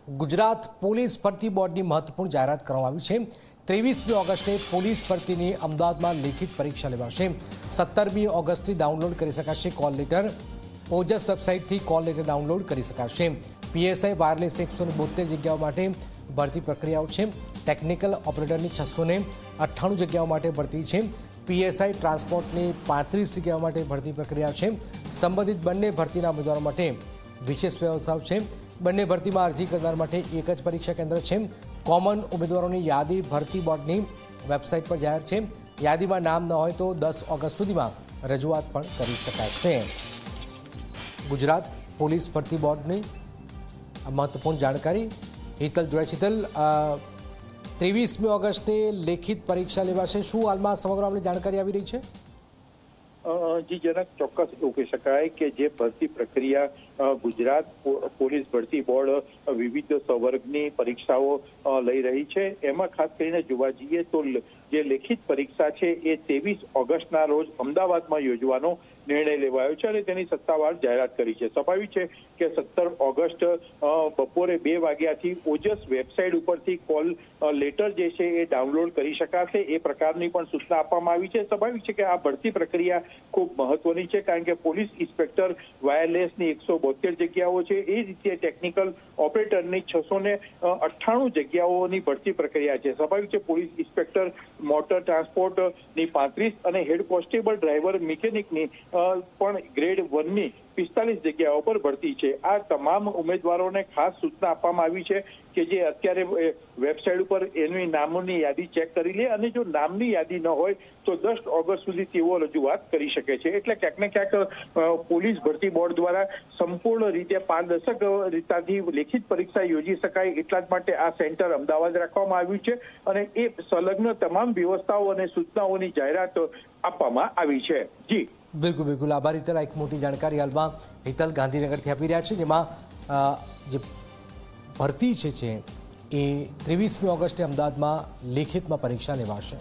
Gujarat police ભરતી બોર્ડની મહત્વપૂર્ણ જાહેરાત કરવામાં આવી છે। 23મી ઓગસ્ટે પોલીસ ભરતીની અમદાવાદમાં લેખિત પરીક્ષા લેવાશે। 17મી ઓગસ્ટથી ડાઉનલોડ કરી શકાશે કોલ લેટર। ઓજસ વેબસાઇટથી કોલ લેટર ડાઉનલોડ કરી શકાશે। પીએસઆઈ વાયરલેસ 172 જગ્યાઓ માટે ભરતી પ્રક્રિયાઓ છે। ટેકનિકલ ઓપરેટરની 698 જગ્યાઓ માટે ભરતી છે। પીએસઆઈ ટ્રાન્સપોર્ટની 35 જગ્યાઓ માટે ભરતી પ્રક્રિયા છે। સંબંધિત બંને ભરતીના ઉમેદવારો માટે વિશેષ વ્યવસ્થાઓ છે। બંને ભરતીમાં અરજી કરનાર માટે એક જ પરીક્ષા કેન્દ્ર છે। કોમન ઉમેદવારોની યાદી ભરતી બોર્ડની વેબસાઇટ પર જાહેર છે। યાદીમાં નામ ન હોય તો 10 ઓગસ્ટ સુધીમાં રજૂઆત પણ કરી શકાશે। ગુજરાત પોલીસ ભરતી બોર્ડની મહત્વપૂર્ણ જાણકારી હિતલ જોડાય। હિતલ, 23મી ઓગસ્ટે લેખિત પરીક્ષા લેવાશે। શું હાલમાં સમગ્ર અમને જાણકારી આવી રહી છે? જી જનક, ચોક્કસ એવું કહી શકાય કે જે ભરતી પ્રક્રિયા ગુજરાત પોલીસ ભરતી બોર્ડ વિવિધ સંવર્ગની પરીક્ષાઓ લઈ રહી છે, એમાં ખાસ કરીને જોવા જઈએ તો જે લેખિત પરીક્ષા છે એ 23 ઓગસ્ટના રોજ અમદાવાદમાં યોજવાનો નિર્ણય લેવાયો છે અને તેની સત્તાવાર જાહેરાત કરી છે। સ્વાભાવિક છે કે 17 ઓગસ્ટ બપોરે 2 વાગ્યાથી ઓજસ વેબસાઇટ ઉપરથી કોલ લેટર જે છે એ ડાઉનલોડ કરી શકાશે, એ પ્રકારની પણ સૂચના આપવામાં આવી છે। સ્વાભાવિક છે કે આ ભરતી પ્રક્રિયા ખૂબ મહત્વની છે, કારણ કે પોલીસ ઇન્સ્પેક્ટર વાયરલેસની 172 જગ્યાઓ છે, એ રીતે ટેકનિકલ ઓપરેટરની 698 જગ્યાઓની ભરતી પ્રક્રિયા છે। સ્વાભાવિક છે પોલીસ ઇન્સ્પેક્ટર મોટર ટ્રાન્સપોર્ટની 35 અને હેડ કોન્સ્ટેબલ ડ્રાઈવર મિકેનિકની પણ ગ્રેડ 1ની 45 જગ્યાઓ પર ભરતી છે। આ તમામ ઉમેદવારોને ખાસ સૂચના આપવામાં આવી છે કે જે અત્યારે વેબસાઇટ ઉપર એની નામોની યાદી ચેક કરી લે અને જો નામની યાદી ન હોય તો 10 ઓગસ્ટ સુધી તેઓ રજૂઆત કરી શકે છે। એટલે ક્યાંક ને ક્યાંક પોલીસ ભરતી બોર્ડ દ્વારા સંપૂર્ણ રીતે પારદર્શક રીતથી લેખિત પરીક્ષા યોજી શકાય એટલા જ માટે આ સેન્ટર અમદાવાદ રાખવામાં આવ્યું છે અને એ સંલગ્ન તમામ વ્યવસ્થાઓ અને સૂચનાઓની જાહેરાત આપવામાં આવી છે। જી બિલકુલ બિલકુલ, આભાર હિતલ। એક મોટી જાણકારી હાલમાં હિતલ ગાંધીનગરથી આપી રહ્યા છે, જેમાં જે ભરતી છે એ 23મી ઓગસ્ટે અમદાવાદમાં લેખિતમાં પરીક્ષા લેવાશે।